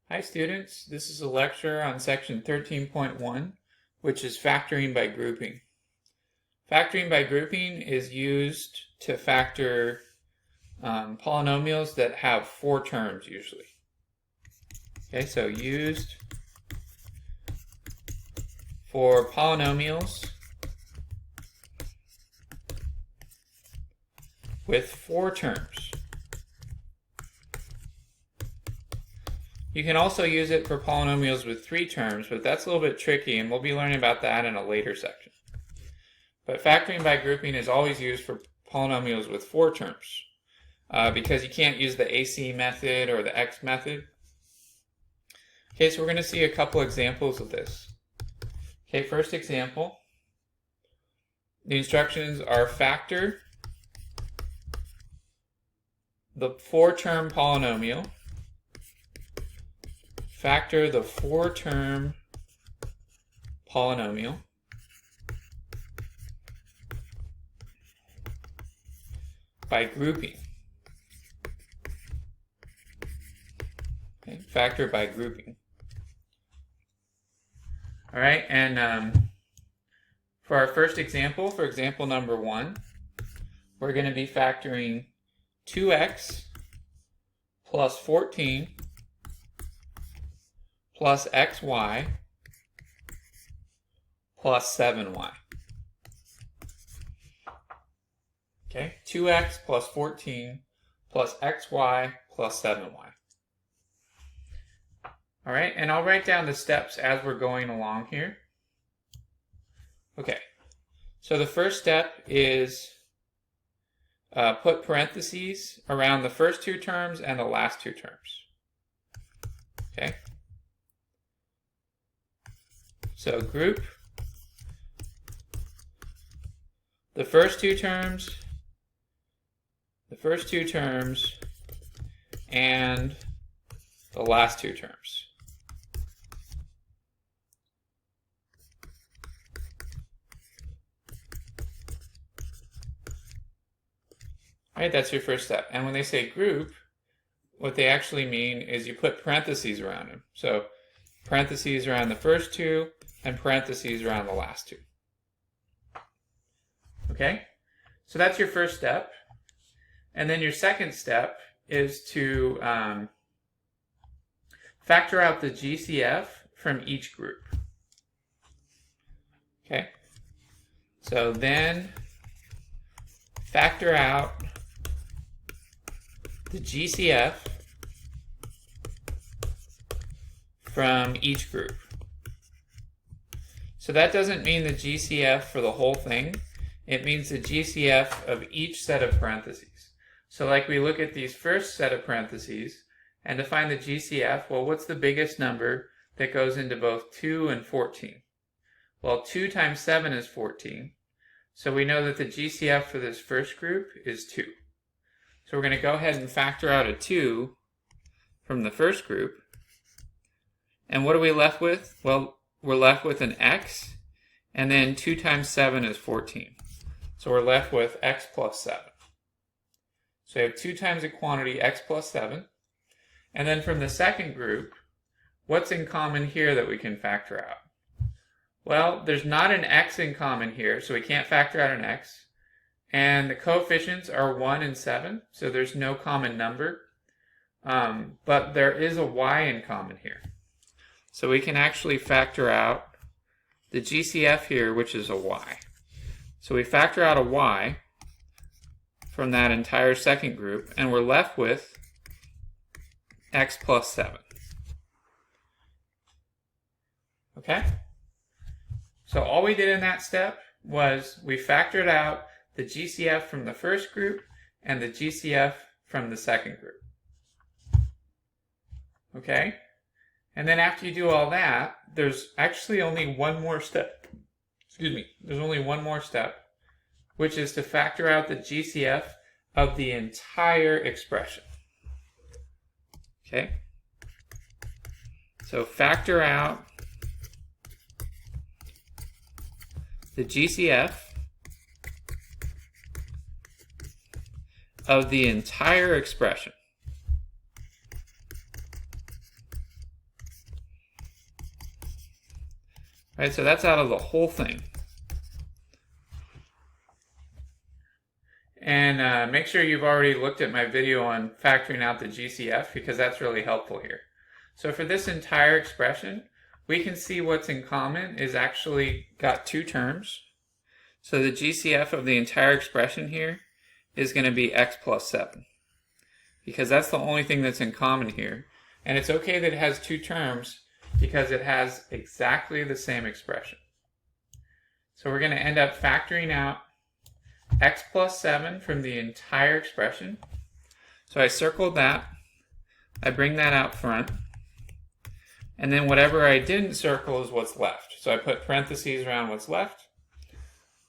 Hi students, this is a lecture on section 13.1, which is factoring by grouping. Factoring by grouping is used to factor polynomials that have 4 terms usually. Okay, so used for polynomials with 4 terms. You can also use it for polynomials with 3 terms, but that's a little bit tricky, and we'll be learning about that in a later section. But factoring by grouping is always used for polynomials with 4 terms, because you can't use the AC method or the X method. Okay, so we're going to see a couple examples of this. Okay, first example. The instructions are factor the 4-term polynomial. Factor the 4-term polynomial by grouping. Okay, factor by grouping. All right, and for our first example, for example number 1, we're going to be factoring 2x plus 14 plus xy plus 7y. Okay, 2x plus 14 plus xy plus 7y. All right, and I'll write down the steps as we're going along here. Okay, so the first step is put parentheses around the first 2 terms and the last 2 terms. Okay. So group the first 2 terms, and the last 2 terms. All right, that's your first step. And when they say group, what they actually mean is you put parentheses around them. So parentheses around the first 2 and parentheses around the last 2. Okay, so that's your first step. And then your second step is to factor out the GCF from each group. Okay, so then factor out the GCF from each group. So that doesn't mean the GCF for the whole thing. It means the GCF of each set of parentheses. So like we look at these first set of parentheses, and to find the GCF, well, what's the biggest number that goes into both 2 and 14? Well, 2 times 7 is 14. So we know that the GCF for this first group is 2. So we're going to go ahead and factor out a 2 from the first group. And what are we left with? Well, we're left with an x, and then 2 times 7 is 14. So we're left with x plus 7. So we have 2 times a quantity, x plus 7. And then from the second group, what's in common here that we can factor out? Well, there's not an x in common here, so we can't factor out an x. And the coefficients are 1 and 7, so there's no common number. But there is a y in common here. So we can actually factor out the GCF here, which is a y. So we factor out a y from that entire second group, and we're left with x plus 7. Okay? So all we did in that step was we factored out the GCF from the first group and the GCF from the second group. Okay? And then after you do all that, there's actually only one more step. There's only one more step, which is to factor out the GCF of the entire expression. Okay? So factor out the GCF of the entire expression. Right, so that's out of the whole thing. And make sure you've already looked at my video on factoring out the GCF, because that's really helpful here. So for this entire expression, we can see what's in common is actually got two terms. So the GCF of the entire expression here is going to be x plus 7, because that's the only thing that's in common here. And it's okay that it has two terms because it has exactly the same expression. So we're going to end up factoring out x plus 7 from the entire expression. So I circled that. I bring that out front. And then whatever I didn't circle is what's left. So I put parentheses around what's left.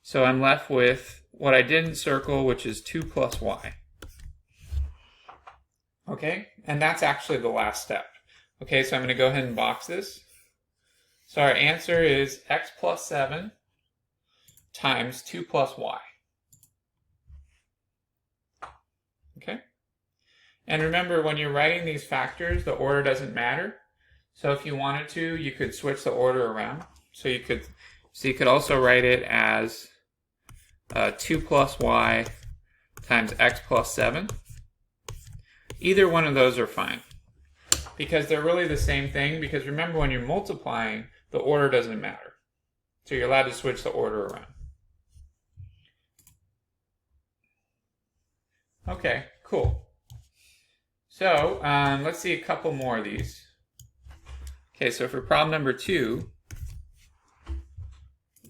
So I'm left with what I didn't circle, which is 2 plus y. Okay, and that's actually the last step. Okay, so I'm going to go ahead and box this. So our answer is x plus 7 times 2 plus y. Okay? And remember, when you're writing these factors, the order doesn't matter. So if you wanted to, you could switch the order around. So you could also write it as 2 plus y times x plus 7. Either one of those are fine, because they're really the same thing, because remember, when you're multiplying, the order doesn't matter. So you're allowed to switch the order around. Okay, cool. So let's see a couple more of these. Okay, so for problem number 2,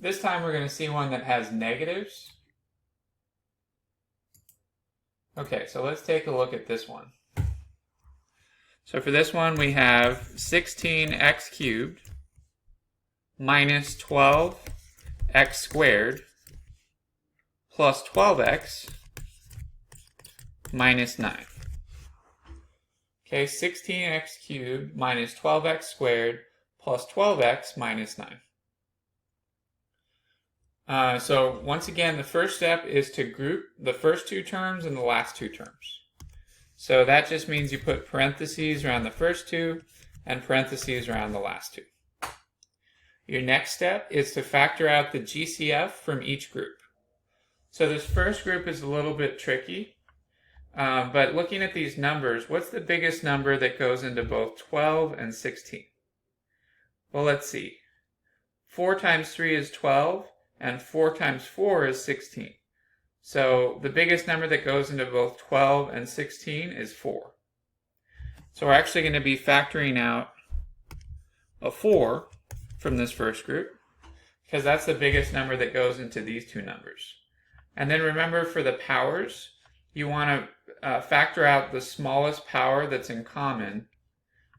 this time we're going to see one that has negatives. Okay, so let's take a look at this one. So for this one, we have 16x cubed minus 12x squared plus 12x minus 9. Okay, 16x cubed minus 12x squared plus 12x minus 9. So once again, the first step is to group the first two terms and the last two terms. So that just means you put parentheses around the first two and parentheses around the last two. Your next step is to factor out the GCF from each group. So this first group is a little bit tricky, but looking at these numbers, what's the biggest number that goes into both 12 and 16? Well, let's see. 4 times 3 is 12, and 4 times 4 is 16. So the biggest number that goes into both 12 and 16 is 4. So we're actually going to be factoring out a 4 from this first group, because that's the biggest number that goes into these two numbers. And then remember, for the powers, you want to factor out the smallest power that's in common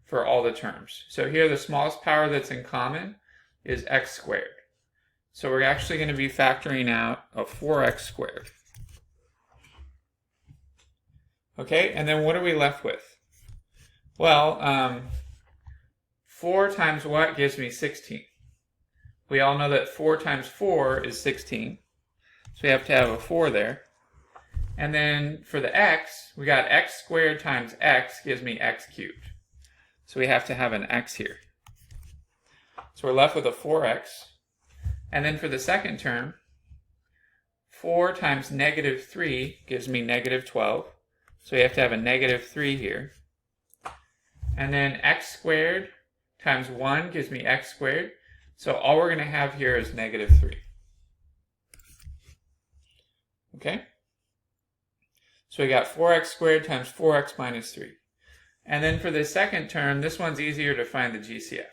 for all the terms. So here, the smallest power that's in common is x squared. So we're actually going to be factoring out a 4x squared. Okay, and then what are we left with? Well, 4 times what gives me 16? We all know that 4 times 4 is 16. So we have to have a 4 there. And then for the x, we got x squared times x gives me x cubed. So we have to have an x here. So we're left with a 4x. And then for the second term, 4 times negative 3 gives me negative 12. So we have to have a negative 3 here. And then x squared times 1 gives me x squared. So all we're going to have here is negative 3. Okay? So we got 4x squared times 4x minus 3. And then for the second term, this one's easier to find the GCF.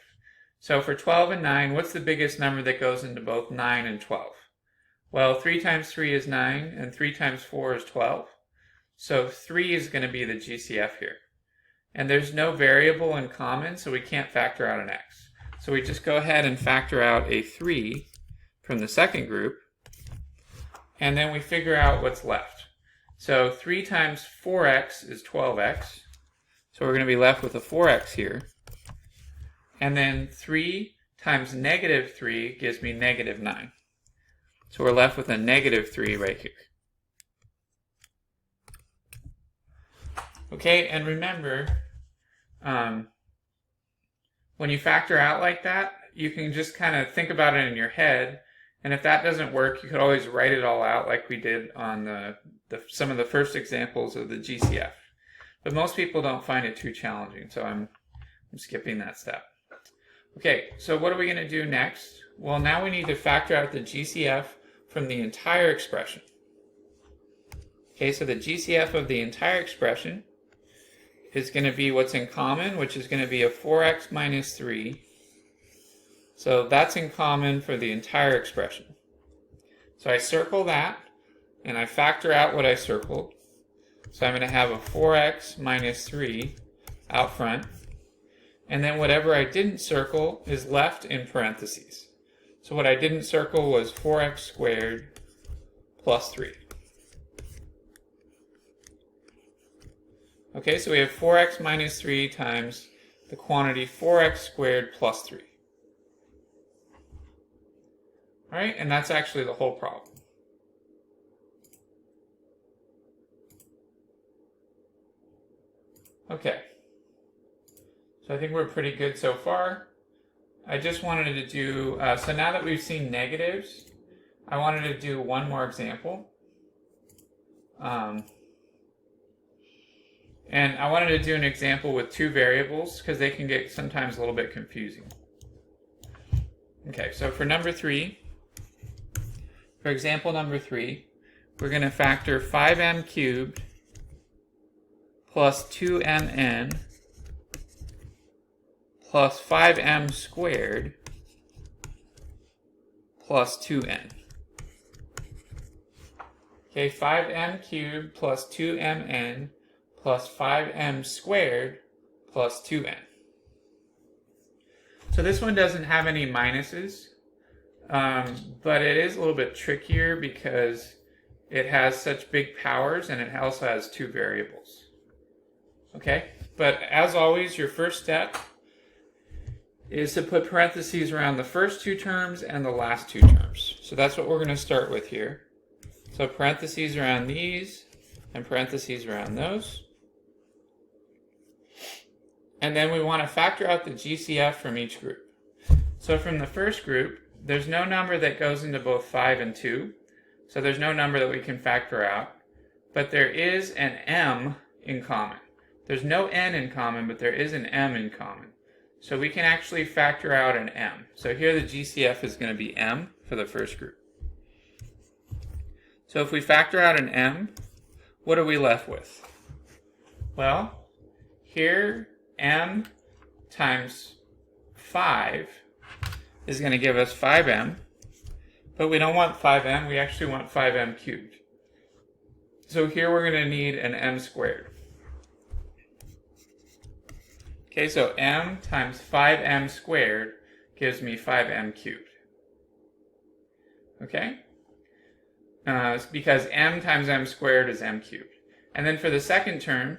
So for 12 and 9, what's the biggest number that goes into both 9 and 12? Well, 3 times 3 is 9, and 3 times 4 is 12. So 3 is going to be the GCF here. And there's no variable in common, so we can't factor out an x. So we just go ahead and factor out a 3 from the second group, and then we figure out what's left. So 3 times 4x is 12x. So we're going to be left with a 4x here. And then 3 times negative 3 gives me negative 9. So we're left with a negative 3 right here. Okay, and remember, when you factor out like that, you can just kind of think about it in your head, and if that doesn't work, you could always write it all out like we did on some of the first examples of the GCF. But most people don't find it too challenging, so I'm skipping that step. Okay, so what are we going to do next? Well, now we need to factor out the GCF from the entire expression. Okay, so the GCF of the entire expression is going to be what's in common, which is going to be a 4x minus 3. So that's in common for the entire expression. So I circle that, and I factor out what I circled. So I'm going to have a 4x minus 3 out front. And then whatever I didn't circle is left in parentheses. So what I didn't circle was 4x squared plus 3. Okay, so we have 4x minus 3 times the quantity 4x squared plus 3. All right, and that's actually the whole problem. Okay, so I think we're pretty good so far. I just wanted to do, so now that we've seen negatives, I wanted to do one more example. And I wanted to do an example with two variables because they can get sometimes a little bit confusing. Okay, so for number 3, for example number 3, we're going to factor 5m cubed plus 2mn plus 5m squared plus 2n. Okay, 5m cubed plus 2mn plus 5m squared plus 2n. So this one doesn't have any minuses, but it is a little bit trickier because it has such big powers and it also has two variables. Okay, but as always, your first step is to put parentheses around the first two terms and the last two terms. So that's what we're going to start with here. So parentheses around these and parentheses around those. And then we want to factor out the GCF from each group. So from the first group, there's no number that goes into both 5 and 2. So there's no number that we can factor out. But there is an m in common. There's no n in common, but there is an m in common. So we can actually factor out an m. So here the GCF is going to be m for the first group. So if we factor out an m, what are we left with? Well, here m times 5 is going to give us 5m, but we don't want 5m, we actually want 5m cubed. So here we're going to need an m squared. Okay, so m times 5m squared gives me 5m cubed. Okay? It's because m times m squared is m cubed. And then for the second term,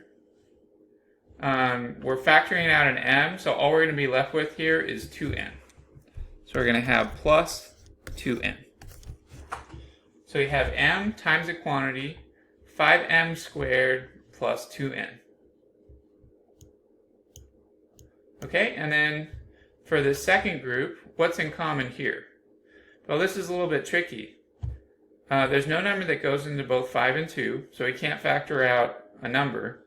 we're factoring out an m, so all we're going to be left with here is 2n. So we're going to have plus 2n. So we have m times a quantity, 5m squared plus 2n. Okay, and then for the second group, what's in common here? Well, this is a little bit tricky. There's no number that goes into both 5 and 2, so we can't factor out a number.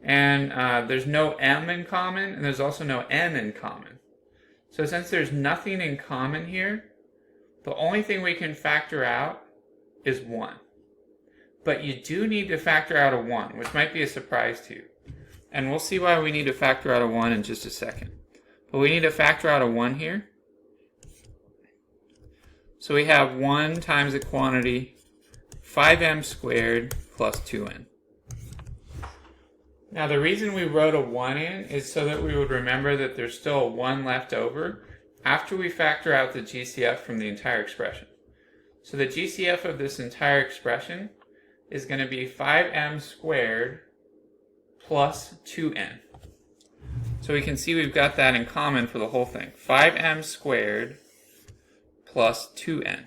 And there's no m in common, and there's also no n in common. So since there's nothing in common here, the only thing we can factor out is 1. But you do need to factor out a 1, which might be a surprise to you. And we'll see why we need to factor out a 1 in just a second. But we need to factor out a 1 here. So we have 1 times the quantity 5m squared plus 2n. Now the reason we wrote a 1 in is so that we would remember that there's still a 1 left over after we factor out the GCF from the entire expression. So the GCF of this entire expression is going to be 5m squared plus 2n. So we can see we've got that in common for the whole thing. 5m squared plus 2n.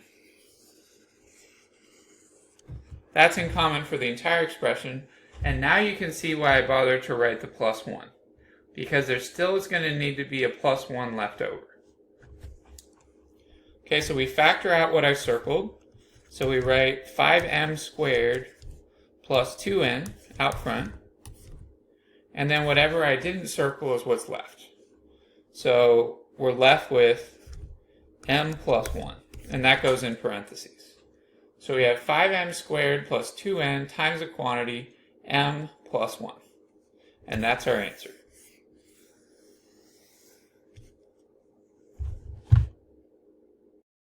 That's in common for the entire expression. And now you can see why I bothered to write the plus 1. Because there still is going to need to be a plus 1 left over. Okay, so we factor out what I circled. So we write 5m squared plus 2n out front. And then whatever I didn't circle is what's left. So we're left with m plus 1. And that goes in parentheses. So we have 5m squared plus 2n times the quantity m plus 1. And that's our answer.